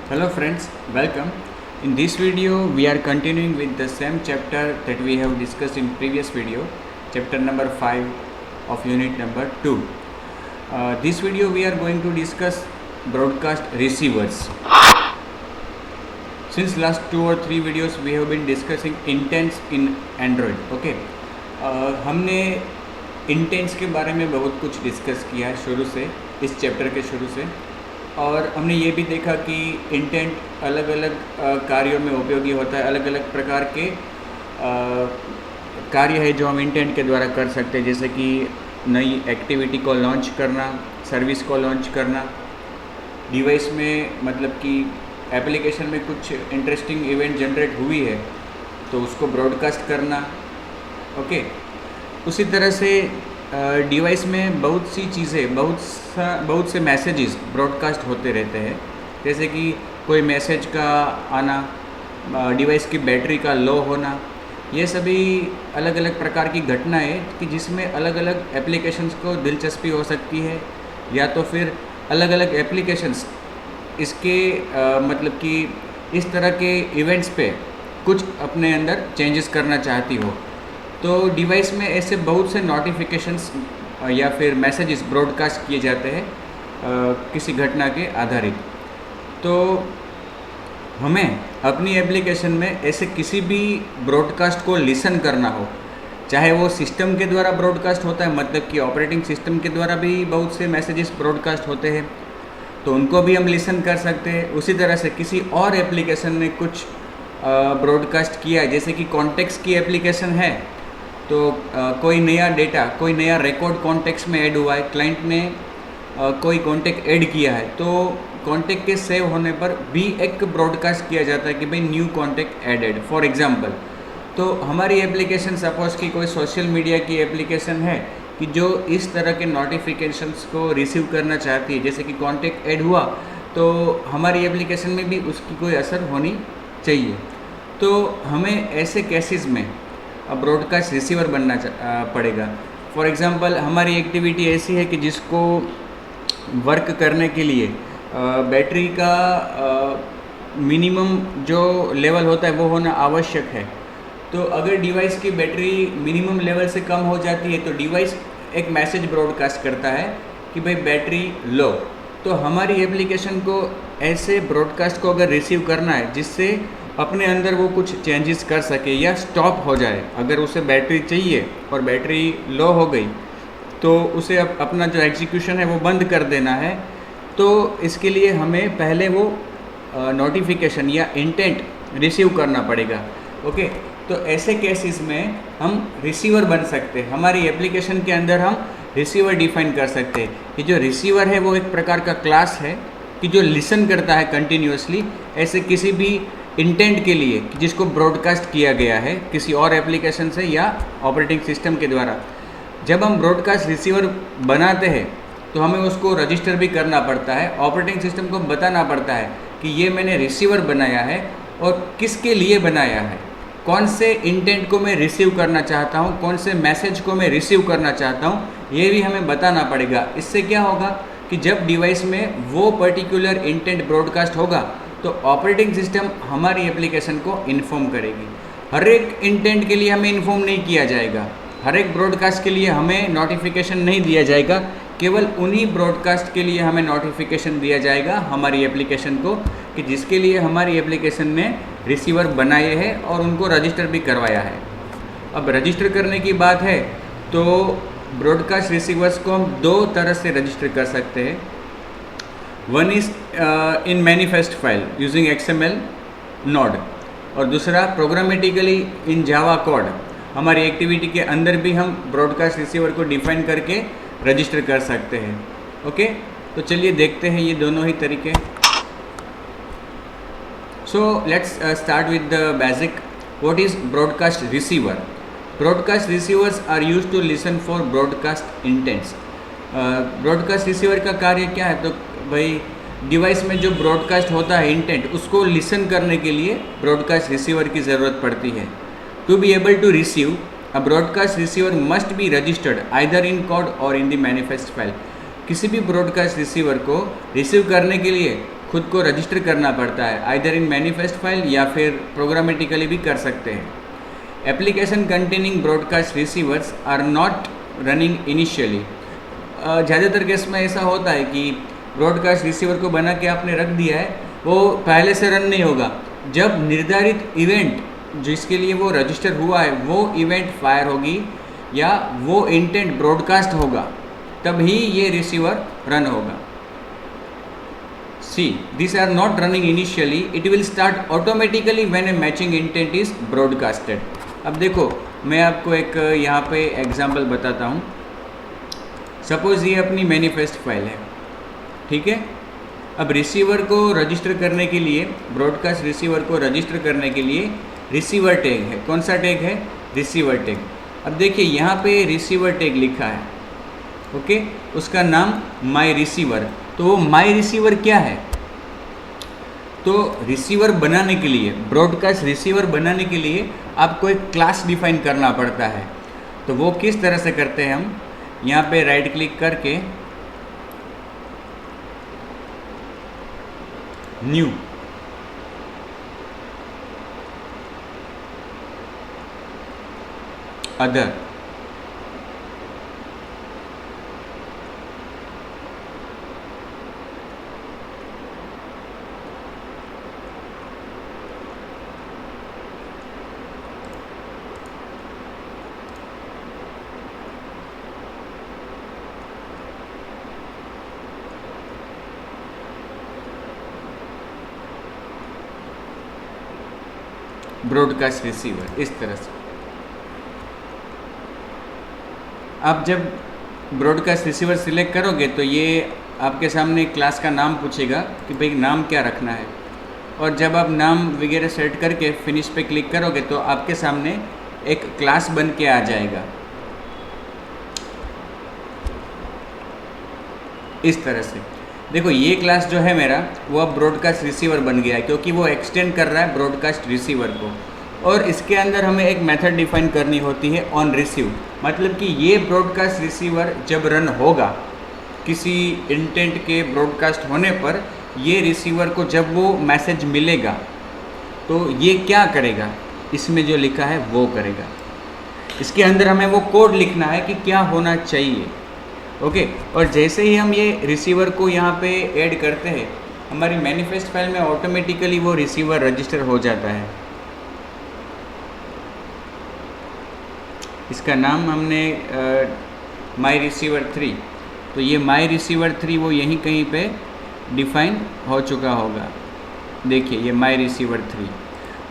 Hello friends, welcome. In this video we are continuing with the same chapter that we have discussed in previous video, chapter number 5 of unit number 2. This video we are going to discuss broadcast receivers. Since last 2 or 3 videos we have been discussing intents in Android. Okay. हमने intends के बारे में बहुत कुछ discuss किया है शुरू से, इस चैप्टर के शुरू से, और हमने ये भी देखा कि इंटेंट अलग अलग कार्यों में उपयोगी होता है। अलग अलग प्रकार के कार्य है जो हम इंटेंट के द्वारा कर सकते हैं, जैसे कि नई एक्टिविटी को लॉन्च करना, सर्विस को लॉन्च करना, डिवाइस में मतलब कि एप्लीकेशन में कुछ इंटरेस्टिंग इवेंट जनरेट हुई है तो उसको ब्रॉडकास्ट करना। ओके, उसी तरह से डिवाइस में बहुत सी चीज़ें, बहुत से मैसेजेस ब्रॉडकास्ट होते रहते हैं, जैसे कि कोई मैसेज का आना, डिवाइस की बैटरी का लो होना, ये सभी अलग अलग प्रकार की घटनाएं कि जिसमें अलग अलग एप्लीकेशंस को दिलचस्पी हो सकती है, या तो फिर अलग अलग एप्लीकेशंस इसके मतलब कि इस तरह के इवेंट्स पे कुछ अपने अंदर चेंजेस करना चाहती हो, तो डिवाइस में ऐसे बहुत से नोटिफिकेशंस या फिर मैसेजेस ब्रॉडकास्ट किए जाते हैं किसी घटना के आधारित। तो हमें अपनी एप्लीकेशन में ऐसे किसी भी ब्रॉडकास्ट को लिसन करना हो, चाहे वो सिस्टम के द्वारा ब्रॉडकास्ट होता है, मतलब कि ऑपरेटिंग सिस्टम के द्वारा भी बहुत से मैसेजेस ब्रॉडकास्ट होते हैं, तो उनको भी हम लिसन कर सकते हैं। उसी तरह से किसी और एप्लीकेशन ने कुछ ब्रॉडकास्ट किया है, जैसे कि कॉन्टेक्स्ट की एप्लीकेशन है, तो कोई नया डेटा, कोई नया रिकॉर्ड कॉन्टेक्स्ट में ऐड हुआ है, क्लाइंट ने कोई कॉन्टेक्ट ऐड किया है, तो कॉन्टेक्ट के सेव होने पर भी एक ब्रॉडकास्ट किया जाता है कि भाई new contact added, for example. तो हमारी एप्लीकेशन सपोज़ कि कोई सोशल मीडिया की एप्लीकेशन है कि जो इस तरह के नोटिफिकेशंस को रिसीव करना चाहती है, जैसे कि कॉन्टेक्ट ऐड हुआ तो हमारी एप्लीकेशन में भी उसकी कोई असर होनी चाहिए। तो हमें ऐसे केसेस में ब्रॉडकास्ट रिसीवर बनना पड़ेगा। फॉर एग्ज़ाम्पल, हमारी एक्टिविटी ऐसी है कि जिसको वर्क करने के लिए बैटरी का मिनिमम जो लेवल होता है वो होना आवश्यक है। तो अगर डिवाइस की बैटरी मिनिमम लेवल से कम हो जाती है तो डिवाइस एक मैसेज ब्रॉडकास्ट करता है कि भाई बैटरी लो। तो हमारी एप्लीकेशन को ऐसे ब्रॉडकास्ट को अगर रिसीव करना है जिससे अपने अंदर वो कुछ चेंजेस कर सके या स्टॉप हो जाए, अगर उसे बैटरी चाहिए और बैटरी लो हो गई तो उसे अपना जो एग्जीक्यूशन है वो बंद कर देना है, तो इसके लिए हमें पहले वो नोटिफिकेशन या इंटेंट रिसीव करना पड़ेगा। ओके, तो ऐसे केसेस में हम रिसीवर बन सकते हैं। हमारी एप्लीकेशन के अंदर हम रिसीवर डिफाइन कर सकते हैं। ये जो रिसीवर है वो एक प्रकार का क्लास है कि जो लिसन करता है कंटिन्यूसली ऐसे किसी भी इंटेंट के लिए जिसको ब्रॉडकास्ट किया गया है किसी और एप्लीकेशन से या ऑपरेटिंग सिस्टम के द्वारा। जब हम ब्रॉडकास्ट रिसीवर बनाते हैं तो हमें उसको रजिस्टर भी करना पड़ता है, ऑपरेटिंग सिस्टम को बताना पड़ता है कि ये मैंने रिसीवर बनाया है और किसके लिए बनाया है, कौन से इंटेंट को मैं रिसीव करना चाहता हूँ, कौन से मैसेज को मैं रिसीव करना चाहता हूँ, ये भी हमें बताना पड़ेगा। इससे क्या होगा कि जब डिवाइस में वो पर्टिकुलर इंटेंट ब्रॉडकास्ट होगा तो ऑपरेटिंग सिस्टम हमारी एप्लीकेशन को इन्फॉर्म करेगी। हर एक इंटेंट के लिए हमें इन्फॉर्म नहीं किया जाएगा, हर एक ब्रॉडकास्ट के लिए हमें नोटिफिकेशन नहीं दिया जाएगा, केवल उन्हीं ब्रॉडकास्ट के लिए हमें नोटिफिकेशन दिया जाएगा हमारी एप्लीकेशन को कि जिसके लिए हमारी एप्लीकेशन ने रिसीवर बनाए हैं और उनको रजिस्टर भी करवाया है। अब रजिस्टर करने की बात है तो ब्रॉडकास्ट रिसीवर्स को हम दो तरह से रजिस्टर कर सकते हैं। One is in manifest file using XML node, और दूसरा प्रोग्रामेटिकली इन जावा कोड। हमारी एक्टिविटी के अंदर भी हम ब्रॉडकास्ट रिसीवर को डिफाइन करके रजिस्टर कर सकते हैं। ओके, तो चलिए देखते हैं ये दोनों ही तरीके। So let's start with the basic. What is broadcast receiver? Broadcast receivers are used to listen for broadcast intents. Broadcast receiver का कार्य क्या है? तो भाई डिवाइस में जो ब्रॉडकास्ट होता है इंटेंट, उसको लिसन करने के लिए ब्रॉडकास्ट रिसीवर की ज़रूरत पड़ती है। To be able to receive a broadcast receiver must be registered either in code or in the manifest file. किसी भी ब्रॉडकास्ट रिसीवर को रिसीव करने के लिए खुद को रजिस्टर करना पड़ता है, आइदर इन मैनिफेस्ट फाइल या फिर प्रोग्रामेटिकली भी कर सकते हैं। Application containing broadcast receivers are not running initially. ज़्यादातर केस में ऐसा होता है कि ब्रॉडकास्ट रिसीवर को बना के आपने रख दिया है, वो पहले से रन नहीं होगा। जब निर्धारित इवेंट जिसके लिए वो रजिस्टर हुआ है वो इवेंट फायर होगी या वो इंटेंट ब्रॉडकास्ट होगा, तभी ये रिसीवर रन होगा। See this are not running initially, it will start automatically when a matching intent is broadcasted. अब देखो मैं आपको एक यहाँ पे एग्जांपल बताता हूँ। सपोज़ ये अपनी मैनिफेस्ट फाइल है, ठीक है। अब रिसीवर को रजिस्टर करने के लिए, ब्रॉडकास्ट रिसीवर को रजिस्टर करने के लिए रिसीवर टैग है। कौन सा टैग है? Receiver tag. अब देखिए यहाँ पे रिसीवर टैग लिखा है, ओके, उसका नाम माई रिसीवर। तो वो माई रिसीवर क्या है? तो रिसीवर बनाने के लिए, ब्रॉडकास्ट रिसीवर बनाने के लिए आपको एक क्लास डिफाइन करना पड़ता है। तो वो किस तरह से करते हैं हम? यहाँ पे राइट क्लिक करके न्यू, अदर, ब्रॉडकास्ट रिसीवर, इस तरह से। आप जब ब्रॉडकास्ट रिसीवर सिलेक्ट करोगे तो ये आपके सामने क्लास का नाम पूछेगा कि भाई नाम क्या रखना है, और जब आप नाम वगैरह सेट करके फिनिश पे क्लिक करोगे तो आपके सामने एक क्लास बन के आ जाएगा इस तरह से। देखो ये क्लास जो है मेरा वो अब ब्रॉडकास्ट रिसीवर बन गया है, क्योंकि वो एक्सटेंड कर रहा है ब्रॉडकास्ट रिसीवर को। और इसके अंदर हमें एक मेथड डिफाइन करनी होती है ऑन रिसीव, मतलब कि ये ब्रॉडकास्ट रिसीवर जब रन होगा, किसी इंटेंट के ब्रॉडकास्ट होने पर ये रिसीवर को जब वो मैसेज मिलेगा तो ये क्या करेगा, इसमें जो लिखा है वो करेगा। इसके अंदर हमें वो कोड लिखना है कि क्या होना चाहिए, ओके। और जैसे ही हम ये रिसीवर को यहाँ पे ऐड करते हैं, हमारी मैनिफेस्ट फाइल में ऑटोमेटिकली वो रिसीवर रजिस्टर हो जाता है। इसका नाम हमने माई रिसीवर 3, तो ये माई रिसीवर 3 वो यहीं कहीं पे डिफाइन हो चुका होगा। देखिए ये माई रिसीवर 3,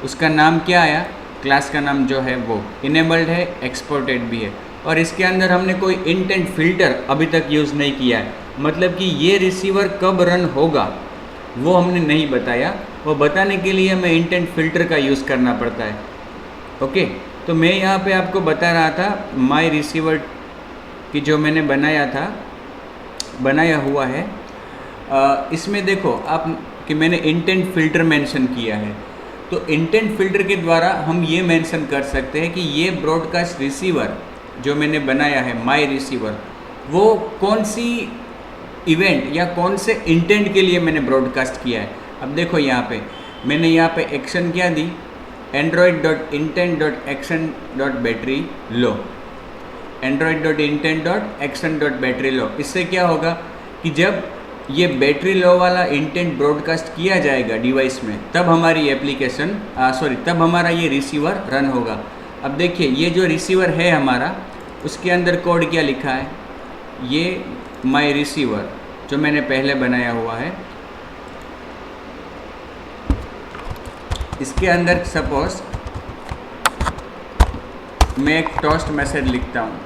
उसका नाम क्या आया? क्लास का नाम जो है वो इनेबल्ड है, एक्सपोर्टेड भी है। और इसके अंदर हमने कोई इंटेंट फिल्टर अभी तक यूज़ नहीं किया है, मतलब कि ये रिसीवर कब रन होगा वो हमने नहीं बताया। वो बताने के लिए हमें इंटेंट फिल्टर का यूज़ करना पड़ता है, ओके। तो मैं यहाँ पे आपको बता रहा था माई रिसीवर की जो मैंने बनाया हुआ है, इसमें देखो आप कि मैंने इंटेंट फिल्टर मेंशन किया है। तो इंटेंट फिल्टर के द्वारा हम ये मेंशन कर सकते हैं कि ये ब्रॉडकास्ट रिसीवर जो मैंने बनाया है माई रिसीवर, वो कौन सी इवेंट या कौन से इंटेंट के लिए मैंने ब्रॉडकास्ट किया है। अब देखो यहाँ पे मैंने यहाँ पे एक्शन क्या दी, android.intent.action.battery low, android.intent.action.battery low। इससे क्या होगा कि जब ये बैटरी लो वाला इंटेंट ब्रॉडकास्ट किया जाएगा डिवाइस में, तब हमारी एप्लीकेशन तब हमारा ये रिसीवर रन होगा। अब देखिए ये जो रिसीवर है हमारा, उसके अंदर कोड क्या लिखा है, ये माई रिसीवर जो मैंने पहले बनाया हुआ है, इसके अंदर सपोज मैं एक टोस्ट मैसेज लिखता हूँ,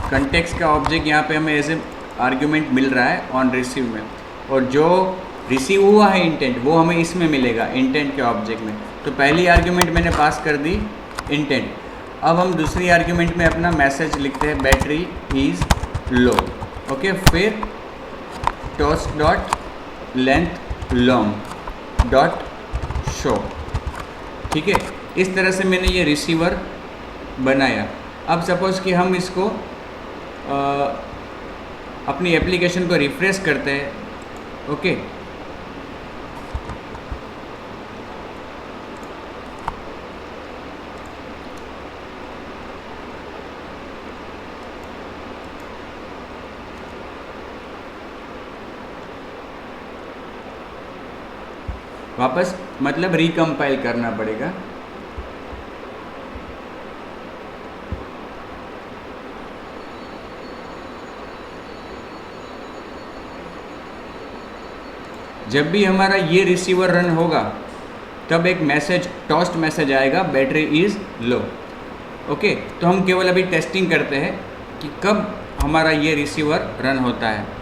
कंटेक्स्ट का ऑब्जेक्ट यहाँ पे हमें एज आर्ग्यूमेंट मिल रहा है ऑन रिसीव में, और जो रिसीव हुआ है इंटेंट वो हमें इसमें मिलेगा इंटेंट के ऑब्जेक्ट में। तो पहली आर्ग्यूमेंट मैंने पास कर दी इंटेंट। अब हम दूसरी आर्ग्यूमेंट में अपना मैसेज लिखते हैं बैटरी इज़ लो, ओके। फिर toast dot length long dot show. ठीक है, इस तरह से मैंने ये रिसीवर बनाया। अब सपोज़ कि हम इसको अपनी एप्लीकेशन को रिफ्रेश करते हैं। ओके, वापस मतलब रिकम्पाइल करना पड़ेगा। जब भी हमारा ये रिसीवर रन होगा तब एक मैसेज, टोस्ट मैसेज आएगा, बैटरी इज़ लो। ओके, तो हम केवल अभी टेस्टिंग करते हैं कि कब हमारा ये रिसीवर रन होता है।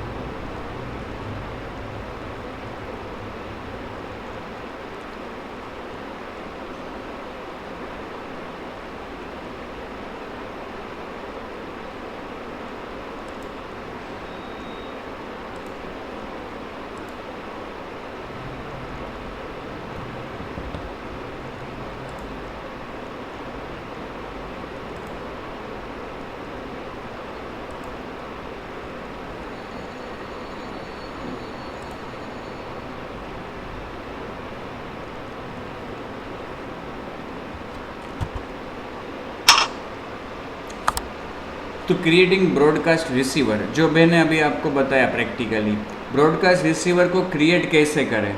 तो क्रिएटिंग ब्रॉडकास्ट रिसीवर, जो मैंने अभी आपको बताया प्रैक्टिकली, ब्रॉडकास्ट रिसीवर को क्रिएट कैसे करें।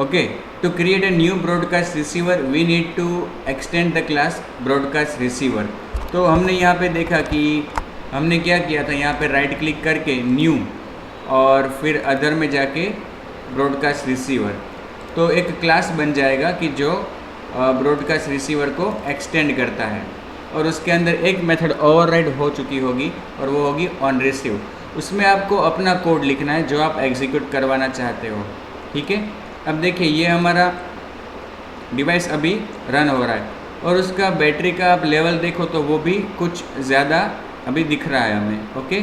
Okay, to create a new broadcast receiver we need to extend the class broadcast receiver. तो हमने यहाँ पे देखा कि हमने क्या किया था, यहाँ पे राइट क्लिक करके न्यू और फिर अदर में जाके ब्रॉडकास्ट रिसीवर, तो एक क्लास बन जाएगा कि जो ब्रॉडकास्ट रिसीवर को एक्सटेंड करता है, और उसके अंदर एक मेथड ओवरराइड हो चुकी होगी और वो होगी ऑन रिसीव। उसमें आपको अपना कोड लिखना है जो आप एग्जीक्यूट करवाना चाहते हो। ठीक है, अब देखिए ये हमारा डिवाइस अभी रन हो रहा है और उसका बैटरी का आप लेवल देखो तो वो भी कुछ ज़्यादा अभी दिख रहा है हमें। ओके,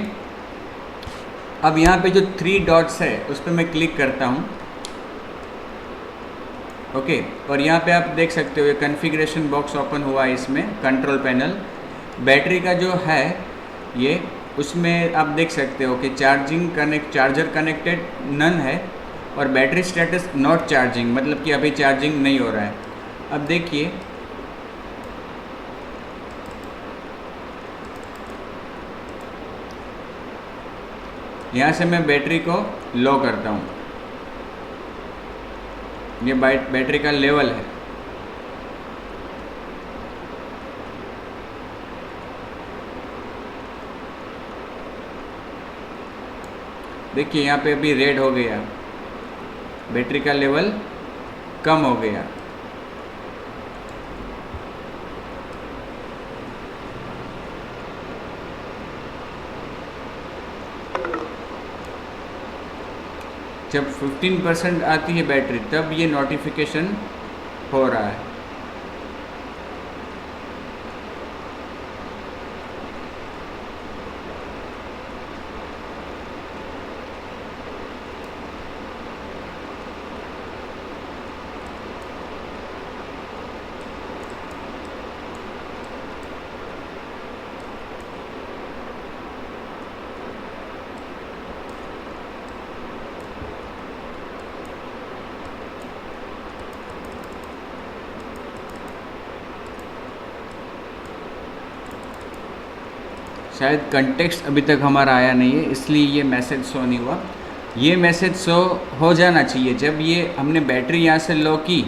अब यहाँ पे जो 3 डॉट्स है उस पर मैं क्लिक करता हूँ। ओके, और यहाँ पे आप देख सकते हो ये कॉन्फ़िगरेशन बॉक्स ओपन हुआ है, इसमें कंट्रोल पैनल बैटरी का जो है ये, उसमें आप देख सकते हो कि चार्जर कनेक्टेड नन है और बैटरी स्टेटस नॉट चार्जिंग, मतलब कि अभी चार्जिंग नहीं हो रहा है। अब देखिए यहाँ से मैं बैटरी को लो करता हूँ, ये बैटरी का लेवल है। देखिए यहाँ पे अभी रेड हो गया, बैटरी का लेवल कम हो गया। जब 15% आती है बैटरी तब ये नोटिफिकेशन हो रहा है। शायद कंटेक्स्ट अभी तक हमारा आया नहीं है, इसलिए ये मैसेज शो नहीं हुआ। ये मैसेज शो हो जाना चाहिए जब ये हमने बैटरी यहाँ से लो की,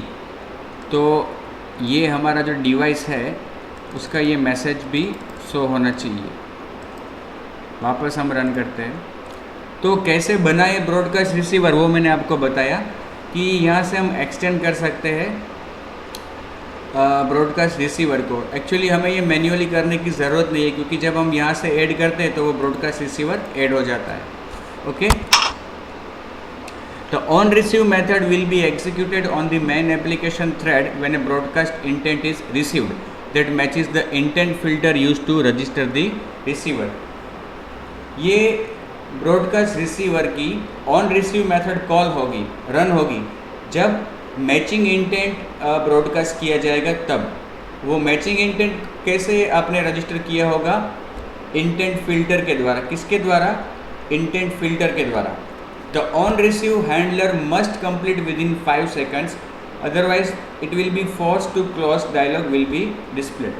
तो ये हमारा जो डिवाइस है उसका ये मैसेज भी शो होना चाहिए। वापस हम रन करते हैं। तो कैसे बनाए ब्रॉडकास्ट रिसीवर वो मैंने आपको बताया कि यहाँ से हम एक्सटेंड कर सकते हैं ब्रॉडकास्ट रिसीवर को। एक्चुअली हमें ये मैन्युअली करने की ज़रूरत नहीं है, क्योंकि जब हम यहाँ से ऐड करते हैं तो वो ब्रॉडकास्ट रिसीवर ऐड हो जाता है। ओके, तो on receive method will be executed on the main application thread when a broadcast intent is received that matches the intent filter used to register the receiver. ये broadcast receiver की on receive method call होगी, run होगी जब matching intent broadcast किया जाएगा तब। वो matching intent कैसे आपने रजिस्टर किया होगा? इंटेंट फिल्टर के द्वारा। किसके द्वारा? इंटेंट फिल्टर के द्वारा। The on receive handler must complete within 5 seconds, otherwise it will be force to close, dialog will be displayed.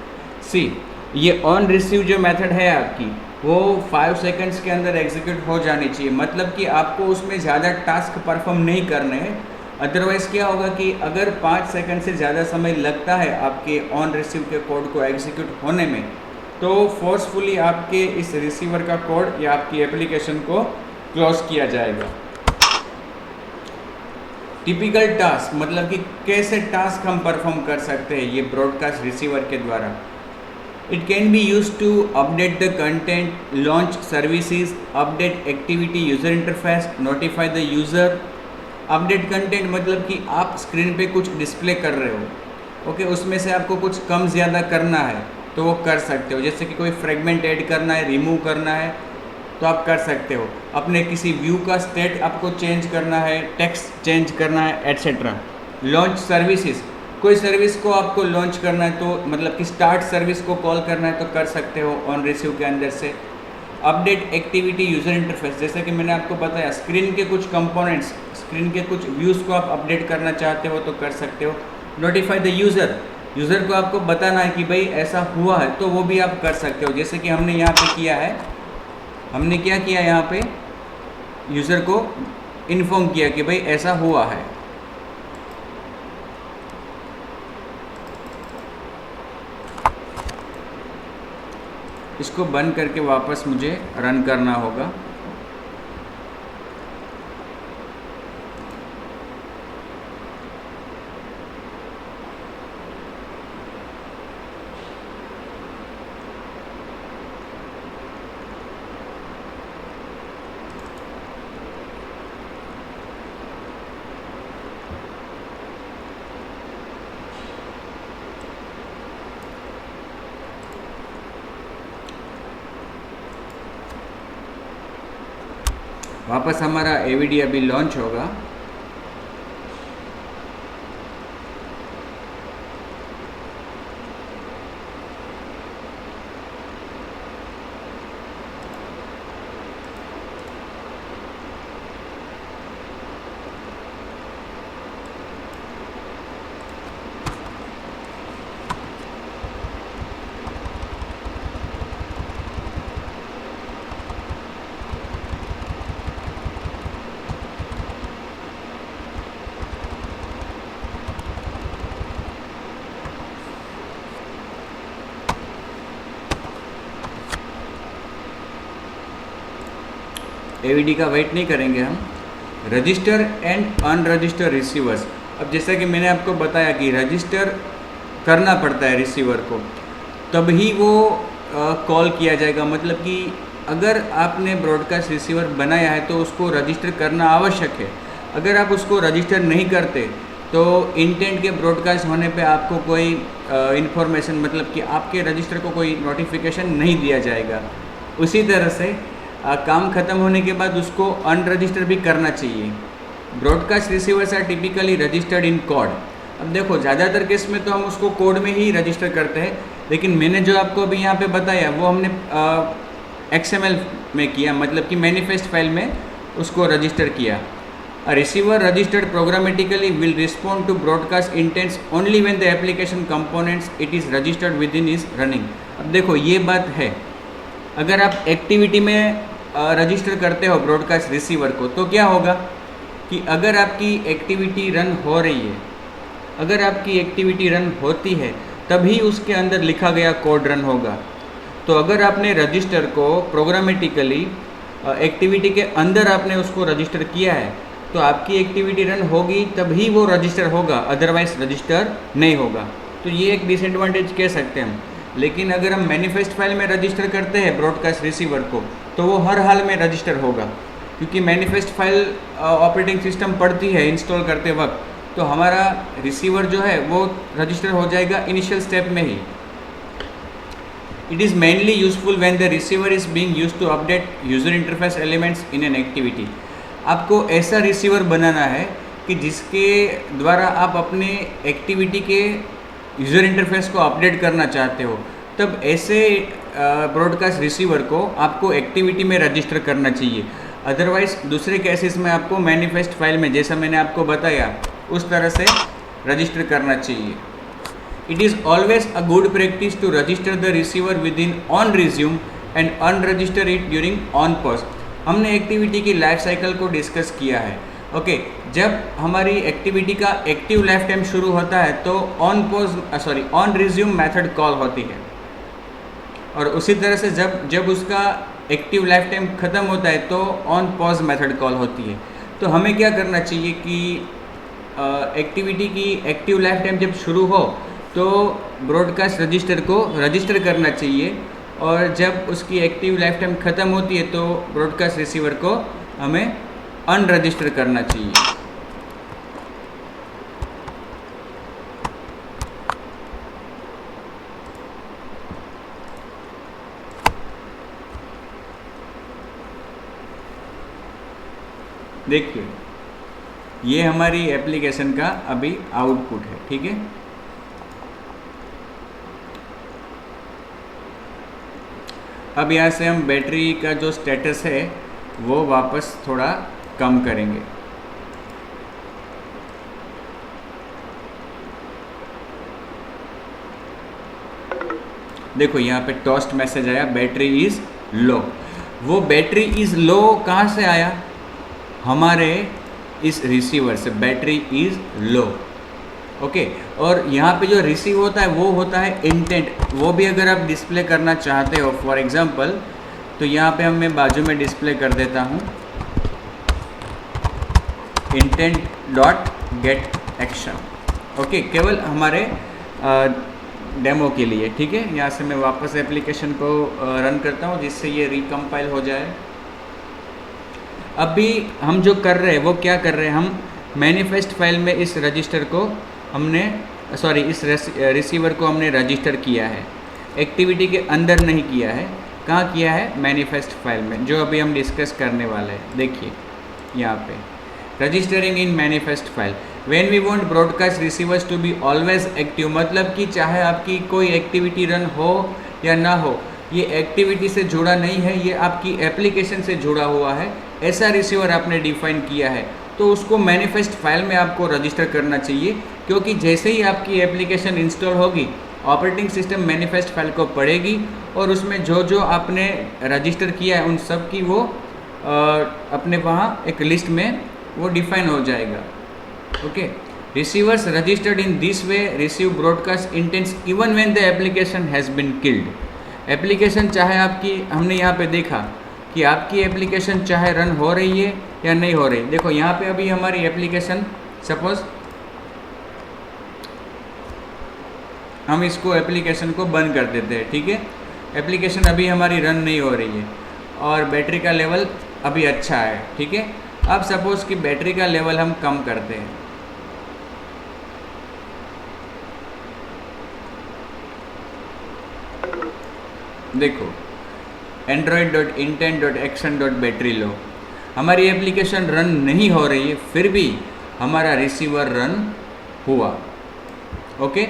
See, ये ऑन रिसीव जो मेथड है आपकी, वो 5 seconds के अंदर एग्जीक्यूट हो जानी चाहिए। मतलब कि आपको उसमें ज़्यादा टास्क परफॉर्म नहीं करने हैं। अदरवाइज़ क्या होगा कि अगर 5 सेकंड से ज़्यादा समय लगता है आपके ऑन रिसीव के कोड को एग्जीक्यूट होने में, तो फोर्सफुली आपके इस रिसीवर का कोड या आपकी एप्लीकेशन को क्लोज किया जाएगा। टिपिकल टास्क मतलब कि कैसे टास्क हम परफॉर्म कर सकते हैं ये ब्रॉडकास्ट रिसीवर के द्वारा। It can be use to update the content, launch services, update activity user interface, notify the user. Update content मतलब कि आप स्क्रीन पे कुछ डिस्प्ले कर रहे हो, ओके, उसमें से आपको कुछ कम ज़्यादा करना है तो वो कर सकते हो। जैसे कि कोई फ्रेगमेंट ऐड करना है, रिमूव करना है तो आप कर सकते हो। अपने किसी व्यू का स्टेट आपको चेंज करना है, टेक्स्ट चेंज करना है, एट्सेट्रा। लॉन्च सर्विसेज, कोई सर्विस को आपको लॉन्च करना है तो मतलब कि स्टार्ट सर्विस को कॉल करना है तो कर सकते हो ऑन रिसीव के अंदर से। अपडेट एक्टिविटी यूज़र इंटरफेस, जैसे कि मैंने आपको बताया स्क्रीन के कुछ कंपोनेंट्स, स्क्रीन के कुछ व्यूज़ को आप अपडेट करना चाहते हो तो कर सकते हो। नोटिफाई द यूज़र, यूज़र को आपको बताना है कि भाई ऐसा हुआ है तो वो भी आप कर सकते हो। जैसे कि हमने यहाँ पे किया है, हमने क्या किया यहाँ पे, यूज़र को इन्फॉर्म किया कि भाई ऐसा हुआ है। इसको बंद करके वापस मुझे रन करना होगा। वापस हमारा एवीडी अभी लॉन्च होगा। एवीडी का वेट नहीं करेंगे हम। रजिस्टर एंड अनरजिस्टर रिसीवर्स, अब जैसा कि मैंने आपको बताया कि रजिस्टर करना पड़ता है रिसीवर को, तभी वो कॉल किया जाएगा। मतलब कि अगर आपने ब्रॉडकास्ट रिसीवर बनाया है तो उसको रजिस्टर करना आवश्यक है। अगर आप उसको रजिस्टर नहीं करते तो इंटेंट के ब्रॉडकास्ट होने पे आपको कोई इन्फॉर्मेशन मतलब कि आपके रजिस्टर को कोई नोटिफिकेशन नहीं दिया जाएगा। उसी तरह से काम ख़त्म होने के बाद उसको अनरजिस्टर भी करना चाहिए। Broadcast receivers are typically registered in code. अब देखो ज़्यादातर केस में तो हम उसको कोड में ही रजिस्टर करते हैं, लेकिन मैंने जो आपको अभी यहाँ पे बताया वो हमने XML में किया, मतलब कि मैनिफेस्ट फाइल में उसको रजिस्टर किया। A receiver registered programmatically will respond to broadcast intents only when the application components it is registered within is running। अब देखो ये बात है, अगर आप एक्टिविटी में रजिस्टर करते हो ब्रॉडकास्ट रिसीवर को तो क्या होगा कि अगर आपकी एक्टिविटी रन हो रही है, अगर आपकी एक्टिविटी रन होती है तभी उसके अंदर लिखा गया कोड रन होगा। तो अगर आपने रजिस्टर को प्रोग्रामेटिकली एक्टिविटी के अंदर आपने उसको रजिस्टर किया है तो आपकी एक्टिविटी रन होगी तभी वो रजिस्टर होगा, अदरवाइज रजिस्टर नहीं होगा। तो ये एक डिसएडवांटेज कह सकते हैं हम। लेकिन अगर हम मैनिफेस्ट फाइल में रजिस्टर करते हैं ब्रॉडकास्ट रिसीवर को तो वो हर हाल में रजिस्टर होगा, क्योंकि मैनिफेस्ट फाइल ऑपरेटिंग सिस्टम पढ़ती है इंस्टॉल करते वक्त, तो हमारा रिसीवर जो है वो रजिस्टर हो जाएगा इनिशियल स्टेप में ही। It is mainly useful when the receiver is being used to update user interface elements in an activity. आपको ऐसा रिसीवर बनाना है कि जिसके द्वारा आप अपने एक्टिविटी के यूज़र इंटरफेस को अपडेट करना चाहते हो, तब ऐसे ब्रॉडकास्ट रिसीवर को आपको एक्टिविटी में रजिस्टर करना चाहिए। अदरवाइज़ दूसरे केसेस में आपको मैनिफेस्ट फाइल में, जैसा मैंने आपको बताया, उस तरह से रजिस्टर करना चाहिए। It is always a good practice to register the receiver with in on resume and unregister it during on pause. हमने एक्टिविटी की लाइफ साइकिल को डिस्कस किया है। ओके, जब हमारी एक्टिविटी का एक्टिव लाइफ टाइम शुरू होता है तो ऑन रिज्यूम मेथड कॉल होती है, और उसी तरह से जब उसका एक्टिव लाइफ टाइम ख़त्म होता है तो ऑन पॉज मेथड कॉल होती है। तो हमें क्या करना चाहिए कि एक्टिविटी की एक्टिव लाइफ टाइम जब शुरू हो तो ब्रॉडकास्ट रजिस्टर को रजिस्टर करना चाहिए, और जब उसकी एक्टिव लाइफ टाइम ख़त्म होती है तो ब्रॉडकास्ट रिसीवर को हमें अनरजिस्टर करना चाहिए। देखिए, ये हमारी एप्लीकेशन का अभी आउटपुट है, ठीक है। अब यहाँ से हम बैटरी का जो स्टेटस है वो वापस थोड़ा कम करेंगे। देखो यहाँ पे टोस्ट मैसेज आया, बैटरी इज़ लो। वो बैटरी इज़ लो कहाँ से आया? हमारे इस रिसीवर से, बैटरी इज़ लो। ओके, और यहाँ पे जो रिसीव होता है वो होता है इंटेंट। वो भी अगर आप डिस्प्ले करना चाहते हो, फॉर एग्जांपल, तो यहाँ पे मैं बाजू में डिस्प्ले कर देता हूँ intent dot gate action. Okay, केवल हमारे डेमो के लिए, ठीक है। यहाँ से मैं वापस एप्लीकेशन को रन करता हूँ जिससे ये रिकम्पाइल हो जाए। अभी हम जो कर रहे हैं वो क्या कर रहे हैं, हम मैनिफेस्ट फाइल में इस रजिस्टर को इस रिसीवर को हमने रजिस्टर किया है, एक्टिविटी के अंदर नहीं किया है। कहाँ किया है? मैनिफेस्ट फाइल में, जो अभी हम डिस्कस करने वाले हैं। देखिए यहाँ पे registering in manifest file. When we want broadcast receivers to be always active, मतलब कि चाहे आपकी कोई एक्टिविटी रन हो या ना हो, ये एक्टिविटी से जुड़ा नहीं है, ये आपकी एप्लीकेशन से जुड़ा हुआ है, ऐसा रिसीवर आपने डिफाइन किया है, तो उसको मैनिफेस्ट फाइल में आपको रजिस्टर करना चाहिए। क्योंकि जैसे ही आपकी एप्लीकेशन इंस्टॉल होगी, ऑपरेटिंग सिस्टम मैनिफेस्ट फाइल को पढ़ेगी और उसमें जो जो आपने रजिस्टर किया है उन सब की वो अपने वहाँ एक लिस्ट में वो डिफाइन हो जाएगा। Okay, receivers registered in this way receive broadcast intents even when the application has been killed. Application चाहे आपकी, हमने यहाँ पे देखा कि आपकी एप्लीकेशन चाहे रन हो रही है या नहीं हो रही। देखो यहाँ पे अभी हमारी एप्लीकेशन, सपोज हम इसको एप्लीकेशन को बंद कर देते हैं, ठीक है। एप्लीकेशन अभी हमारी रन नहीं हो रही है और बैटरी का लेवल अभी अच्छा है, ठीक है। अब सपोज़ कि बैटरी का लेवल हम कम करते हैं, देखो android.intent.action.battery लो, हमारी एप्लीकेशन रन नहीं हो रही है, फिर भी हमारा रिसीवर रन हुआ। ओके,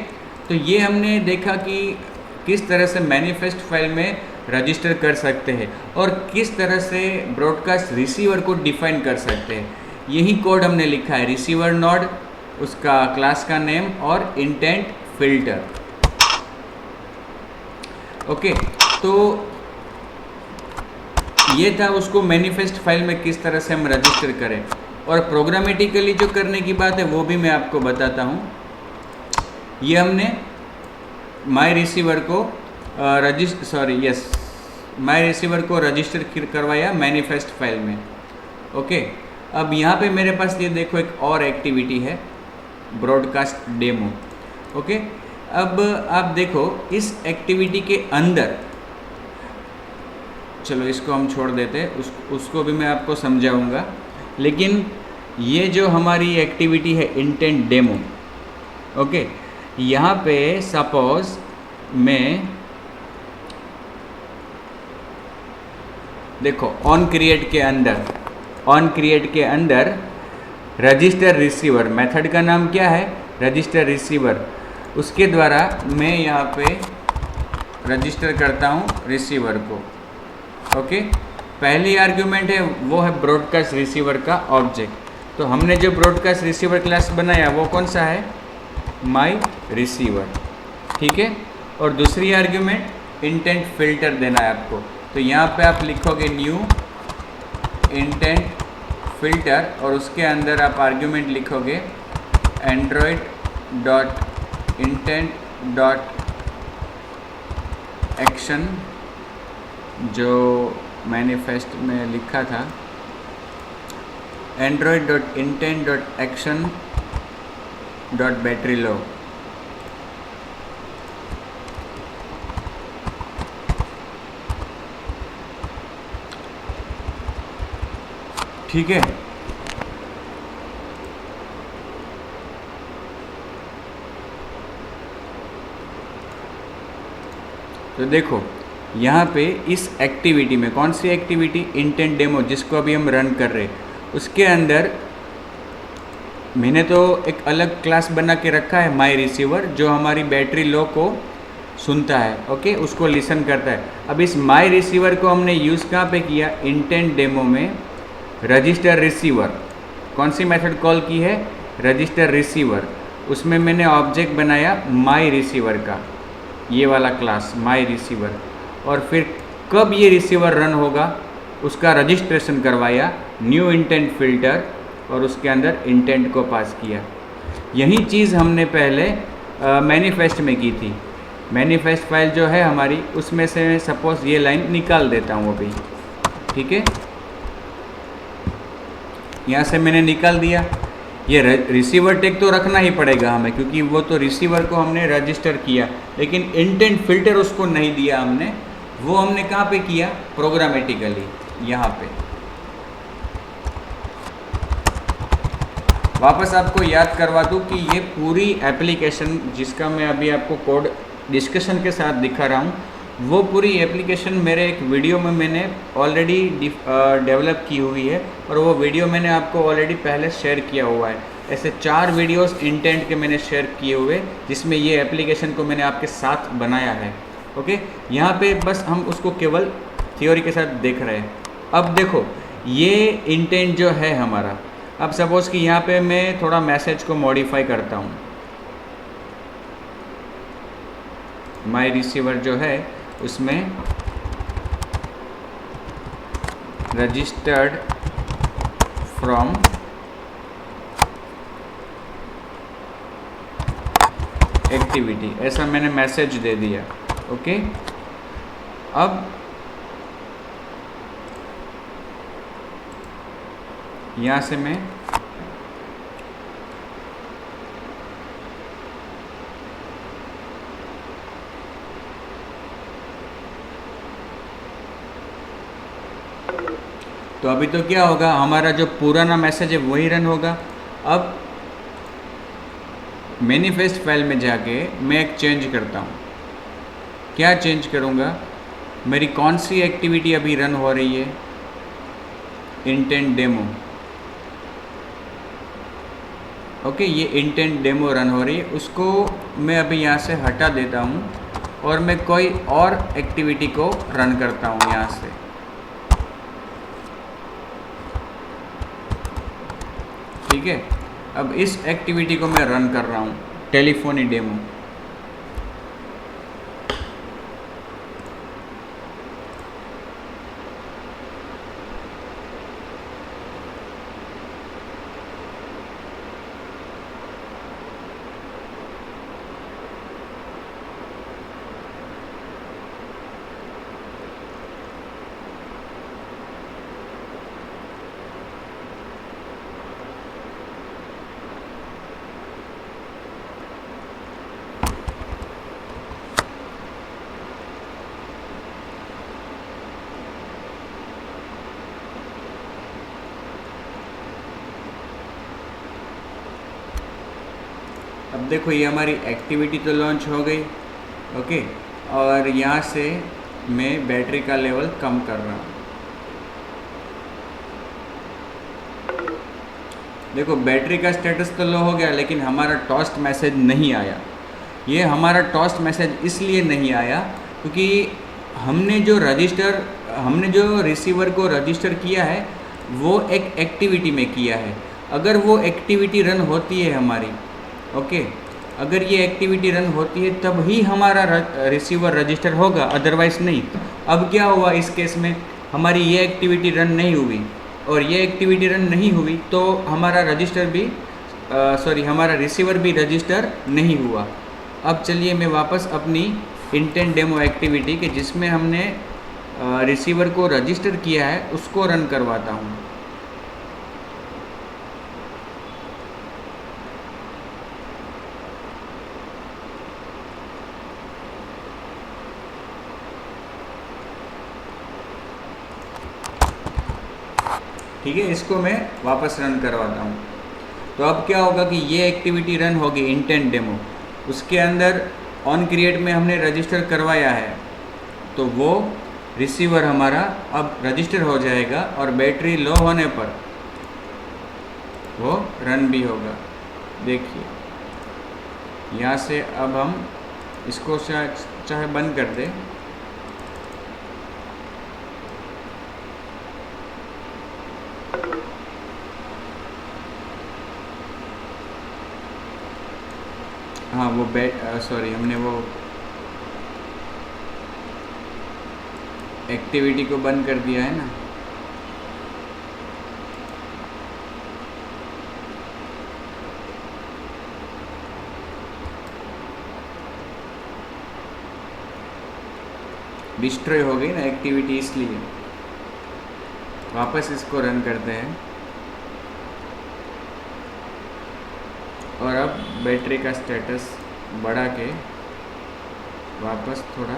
तो ये हमने देखा कि किस तरह से मैनिफेस्ट फाइल में रजिस्टर कर सकते हैं और किस तरह से ब्रॉडकास्ट रिसीवर को डिफाइन कर सकते हैं। यही कोड हमने लिखा है, रिसीवर नोड, उसका क्लास का नेम और इंटेंट फिल्टर। ओके, तो ये था उसको मैनिफेस्ट फाइल में किस तरह से हम रजिस्टर करें, और प्रोग्रामेटिकली जो करने की बात है वो भी मैं आपको बताता हूँ। ये हमने माई रिसीवर को रजिस्टर करवाया मैनिफेस्ट फाइल में। ओके, अब यहाँ पे मेरे पास ये देखो एक और एक्टिविटी है, ब्रॉडकास्ट डेमो। ओके, अब आप देखो इस एक्टिविटी के अंदर, चलो इसको हम छोड़ देते हैं, उसको भी मैं आपको समझाऊंगा, लेकिन ये जो हमारी एक्टिविटी है इंटेंट डेमो, ओके, यहाँ पे सपोज मैं देखो ऑन क्रिएट के अंदर रजिस्टर रिसीवर मेथड का नाम क्या है, रजिस्टर रिसीवर। उसके द्वारा मैं यहाँ पे रजिस्टर करता हूँ रिसीवर को। ओके, पहली आर्ग्यूमेंट है वो है ब्रॉडकास्ट रिसीवर का ऑब्जेक्ट। तो हमने जो ब्रॉडकास्ट रिसीवर क्लास बनाया वो कौन सा है, माई रिसीवर, ठीक है। और दूसरी आर्ग्यूमेंट इंटेंट फिल्टर देना है आपको। तो यहाँ पे आप लिखोगे न्यू इंटेंट फिल्टर और उसके अंदर आप आर्ग्यूमेंट लिखोगे Android dot intent dot action, जो मैनिफेस्ट में लिखा था, Android dot intent dot action dot battery low. ठीक है, तो देखो यहाँ पे इस एक्टिविटी में, कौन सी एक्टिविटी, इंटेंट डेमो, जिसको अभी हम रन कर रहे हैं, उसके अंदर मैंने तो एक अलग क्लास बना के रखा है माई रिसीवर, जो हमारी बैटरी लो को सुनता है, ओके, उसको लिसन करता है। अब इस माई रिसीवर को हमने यूज़ कहाँ पे किया, इंटेंट डेमो में रजिस्टर रिसीवर। कौन सी मेथड कॉल की है, रजिस्टर रिसीवर। उसमें मैंने ऑब्जेक्ट बनाया माई रिसीवर का, ये वाला क्लास माई रिसीवर। और फिर कब ये रिसीवर रन होगा उसका रजिस्ट्रेशन करवाया न्यू इंटेंट फिल्टर और उसके अंदर इंटेंट को पास किया। यही चीज़ हमने पहले मैनिफेस्ट में की थी। मैनिफेस्ट फाइल जो है हमारी, उसमें से मैं सपोज ये लाइन निकाल देता हूँ अभी, ठीक है, यहाँ से मैंने निकाल दिया। ये रिसीवर टैग तो रखना ही पड़ेगा हमें, क्योंकि वो तो रिसीवर को हमने रजिस्टर किया, लेकिन इंटेंट फिल्टर उसको नहीं दिया हमने। वो हमने कहाँ पे किया, प्रोग्रामेटिकली, यहाँ पे। वापस आपको याद करवा दूँ कि ये पूरी एप्लीकेशन जिसका मैं अभी आपको कोड डिस्कशन के साथ दिखा रहा हूँ, वो पूरी एप्लीकेशन मेरे एक वीडियो में मैंने ऑलरेडी डेवलप की हुई है, और वो वीडियो मैंने आपको ऑलरेडी पहले शेयर किया हुआ है। ऐसे 4 वीडियोस इंटेंट के मैंने शेयर किए हुए, जिसमें ये एप्लीकेशन को मैंने आपके साथ बनाया है। ओके, यहाँ पे बस हम उसको केवल थ्योरी के साथ देख रहे हैं। अब देखो ये इंटेंट जो है हमारा, अब सपोज़ कि यहाँ पे मैं थोड़ा मैसेज को मॉडिफाई करता हूँ। माई रिसीवर जो है उसमें रजिस्टर्ड फ्रॉम एक्टिविटी, ऐसा मैंने मैसेज दे दिया। ओके, अब यहाँ से मैं तो अभी तो क्या होगा, हमारा जो पुराना मैसेज है वही रन होगा। अब मैनिफेस्ट फाइल में जाके मैं एक चेंज करता हूँ। क्या चेंज करूँगा, मेरी कौन सी एक्टिविटी अभी रन हो रही है, इंटेंट डेमो। ओके, ये इंटेंट डेमो रन हो रही है, उसको मैं अभी यहाँ से हटा देता हूँ और मैं कोई और एक्टिविटी को रन करता हूँ यहाँ से। ठीक है, अब इस एक्टिविटी को मैं रन कर रहा हूँ, टेलीफोनी डेमो। अब देखो ये हमारी एक्टिविटी तो लॉन्च हो गई। ओके, और यहाँ से मैं बैटरी का लेवल कम कर रहा हूँ। देखो बैटरी का स्टेटस तो लो हो गया, लेकिन हमारा टोस्ट मैसेज नहीं आया। ये हमारा टोस्ट मैसेज इसलिए नहीं आया क्योंकि हमने जो रिसीवर को रजिस्टर किया है वो एक एक्टिविटी में किया है। अगर वो एक्टिविटी रन होती है हमारी, ओके, अगर ये एक्टिविटी रन होती है तब ही हमारा रिसीवर रजिस्टर होगा, अदरवाइज़ नहीं। अब क्या हुआ इस केस में, हमारी ये एक्टिविटी रन नहीं हुई और ये एक्टिविटी रन नहीं हुई तो हमारा हमारा रिसीवर भी रजिस्टर नहीं हुआ। अब चलिए मैं वापस अपनी इंटेंट डेमो एक्टिविटी के जिसमें हमने रिसीवर को रजिस्टर किया है उसको रन करवाता हूँ। ठीक है, इसको मैं वापस रन करवाता हूँ। तो अब क्या होगा कि ये एक्टिविटी रन होगी इंटेंट डेमो, उसके अंदर ऑन क्रिएट में हमने रजिस्टर करवाया है, तो वो रिसीवर हमारा अब रजिस्टर हो जाएगा और बैटरी लो होने पर वो रन भी होगा। देखिए यहाँ से अब हम इसको चाहे बंद कर दें, हाँ वो हमने वो एक्टिविटी को बंद कर दिया है ना। डिस्ट्रॉय हो गई ना एक्टिविटी, इसलिए वापस इसको रन करते हैं और अब बैटरी का स्टेटस बढ़ा के वापस थोड़ा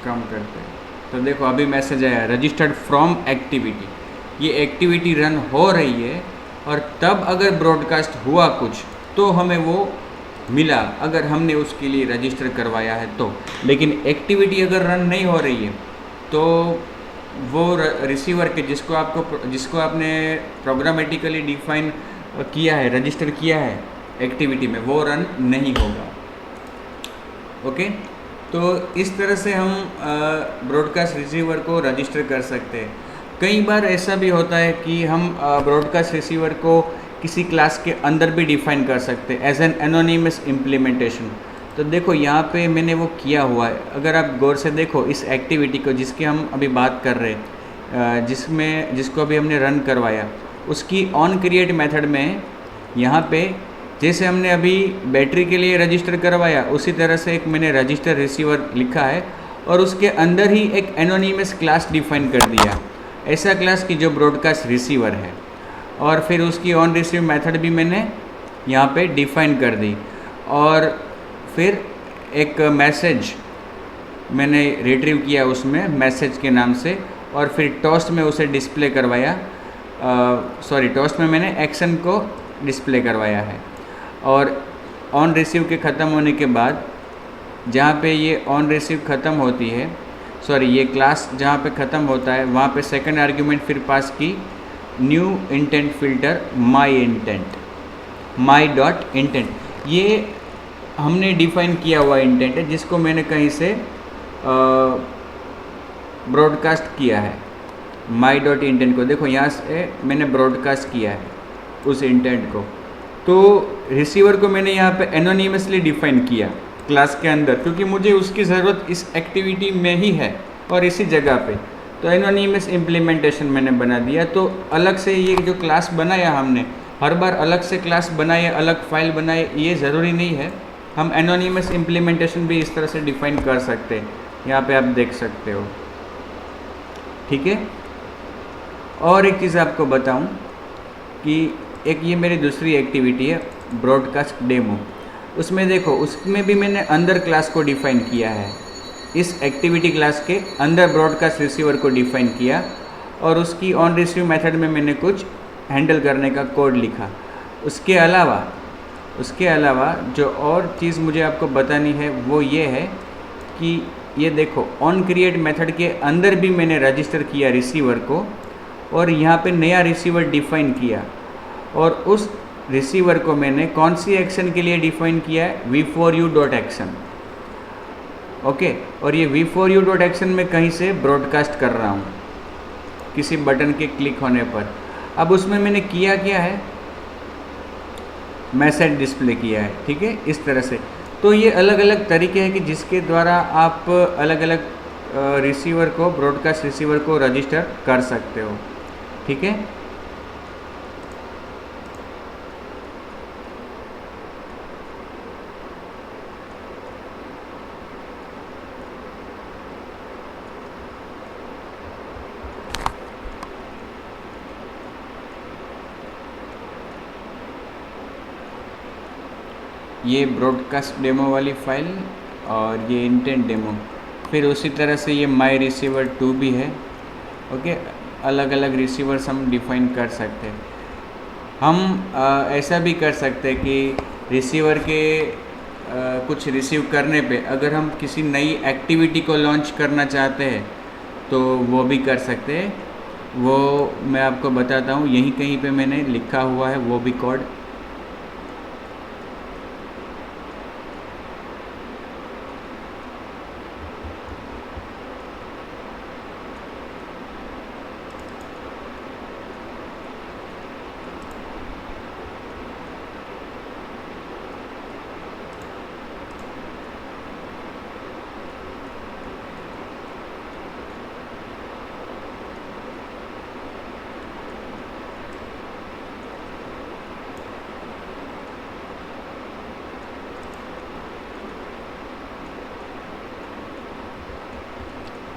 कम करते हैं। तो देखो अभी मैसेज आया रजिस्टर्ड फ्रॉम एक्टिविटी, ये एक्टिविटी रन हो रही है और तब अगर ब्रॉडकास्ट हुआ कुछ तो हमें वो मिला, अगर हमने उसके लिए रजिस्टर करवाया है तो। लेकिन एक्टिविटी अगर रन नहीं हो रही है तो वो रिसीवर के जिसको आपने प्रोग्रामेटिकली डिफाइन किया है, रजिस्टर किया है एक्टिविटी में, वो रन नहीं होगा। ओके, तो इस तरह से हम ब्रॉडकास्ट रिसीवर को रजिस्टर कर सकते हैं। कई बार ऐसा भी होता है कि हम ब्रॉडकास्ट रिसीवर को किसी क्लास के अंदर भी डिफाइन कर सकते हैं एज एन एनोनिमस इम्प्लीमेंटेशन। तो देखो यहाँ पे मैंने वो किया हुआ है, अगर आप गौर से देखो इस एक्टिविटी को जिसकी हम अभी बात कर रहे हैं, जिसको अभी हमने रन करवाया, उसकी ऑन क्रिएट मेथड में यहाँ पे जैसे हमने अभी बैटरी के लिए रजिस्टर करवाया उसी तरह से एक मैंने रजिस्टर रिसीवर लिखा है और उसके अंदर ही एक एनोनिमस क्लास डिफाइन कर दिया, ऐसा क्लास की जो ब्रॉडकास्ट रिसीवर है। और फिर उसकी ऑन रिसीव मेथड भी मैंने यहाँ पे डिफाइन कर दी और फिर एक मैसेज मैंने रिट्रीव किया उसमें मैसेज के नाम से और फिर टोस्ट में उसे डिस्प्ले करवाया। टोस्ट में मैंने एक्शन को डिस्प्ले करवाया है। और ऑन रिसीव के ख़त्म होने के बाद जहाँ पे ये ऑन रिसीव ख़त्म होती है, ये क्लास जहाँ पे ख़त्म होता है वहाँ पे सेकंड आर्ग्यूमेंट फिर पास की न्यू इंटेंट फिल्टर माई डॉट इंटेंट। ये हमने डिफाइन किया हुआ इंटेंट है जिसको मैंने कहीं से ब्रॉडकास्ट किया है। माई डॉट इंटेंट को देखो यहाँ से मैंने ब्रॉडकास्ट किया है उस इंटेंट को, तो रिसीवर को मैंने यहाँ पे एनोनिमसली डिफाइन किया क्लास के अंदर, क्योंकि मुझे उसकी ज़रूरत इस एक्टिविटी में ही है और इसी जगह पे। तो एनोनिमस इम्प्लीमेंटेशन मैंने बना दिया। तो अलग से ये जो क्लास बनाया हमने, हर बार अलग से क्लास बनाए, अलग फाइल बनाए, ये ज़रूरी नहीं है। हम एनोनिमस इम्प्लीमेंटेशन भी इस तरह से डिफाइन कर सकते हैं, यहाँ पे आप देख सकते हो। ठीक है, और एक चीज़ आपको बताऊं कि एक ये मेरी दूसरी एक्टिविटी है ब्रॉडकास्ट डेमो, उसमें देखो उसमें भी मैंने अंदर क्लास को डिफाइन किया है। इस एक्टिविटी क्लास के अंदर ब्रॉडकास्ट रिसीवर को डिफाइन किया और उसकी ऑन रिसीव मेथड में मैंने कुछ हैंडल करने का कोड लिखा। उसके अलावा जो और चीज़ मुझे आपको बतानी है वो ये है कि ये देखो ऑन क्रिएट मेथड के अंदर भी मैंने रजिस्टर किया रिसीवर को और यहाँ पे नया रिसीवर डिफाइन किया, और उस रिसीवर को मैंने कौन सी एक्शन के लिए डिफाइन किया है, v4u.action। ओके, और ये v4u.action में कहीं से ब्रॉडकास्ट कर रहा हूँ किसी बटन के क्लिक होने पर। अब उसमें मैंने किया क्या है, मैसेज डिस्प्ले किया है, ठीक है, इस तरह से। तो ये अलग अलग तरीके हैं कि जिसके द्वारा आप अलग अलग रिसीवर को, ब्रॉडकास्ट रिसीवर को रजिस्टर कर सकते हो, ठीक है। ये ब्रॉडकास्ट डेमो वाली फाइल और ये इंटेंट डेमो, फिर उसी तरह से ये माई रिसीवर 2 भी है। ओके, अलग अलग रिसीवर्स हम डिफाइन कर सकते हैं। हम ऐसा भी कर सकते हैं कि रिसीवर के कुछ रिसीव करने पे अगर हम किसी नई एक्टिविटी को लॉन्च करना चाहते हैं तो वो भी कर सकते हैं। वो मैं आपको बताता हूँ, यहीं कहीं पे मैंने लिखा हुआ है वो भी कोड।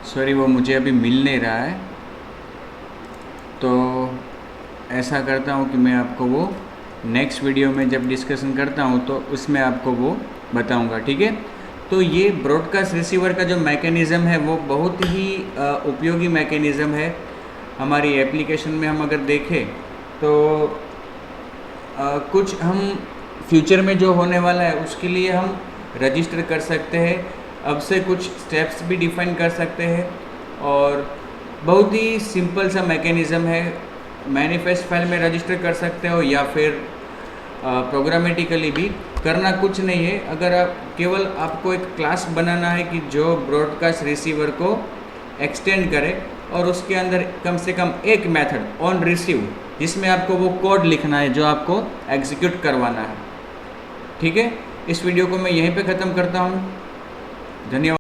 सॉरी, वो मुझे अभी मिल नहीं रहा है, तो ऐसा करता हूँ कि मैं आपको वो नेक्स्ट वीडियो में जब डिस्कशन करता हूँ तो उसमें आपको वो बताऊँगा, ठीक है। तो ये ब्रॉडकास्ट रिसीवर का जो मैकेनिज़्म है वो बहुत ही उपयोगी मैकेनिज़्म है हमारी एप्लीकेशन में। हम अगर देखें तो कुछ हम फ्यूचर में जो होने वाला है उसके लिए हम रजिस्टर कर सकते हैं, अब से कुछ स्टेप्स भी डिफाइन कर सकते हैं, और बहुत ही सिंपल सा मैकेनिज़्म है। मैनिफेस्ट फाइल में रजिस्टर कर सकते हो या फिर प्रोग्रामेटिकली भी, करना कुछ नहीं है। अगर आप केवल आपको एक क्लास बनाना है कि जो ब्रॉडकास्ट रिसीवर को एक्सटेंड करे, और उसके अंदर कम से कम एक मेथड ऑन रिसीव जिसमें आपको वो कोड लिखना है जो आपको एग्जीक्यूट करवाना है, ठीक है। इस वीडियो को मैं यहीं पे ख़त्म करता हूँ। धन्यवाद।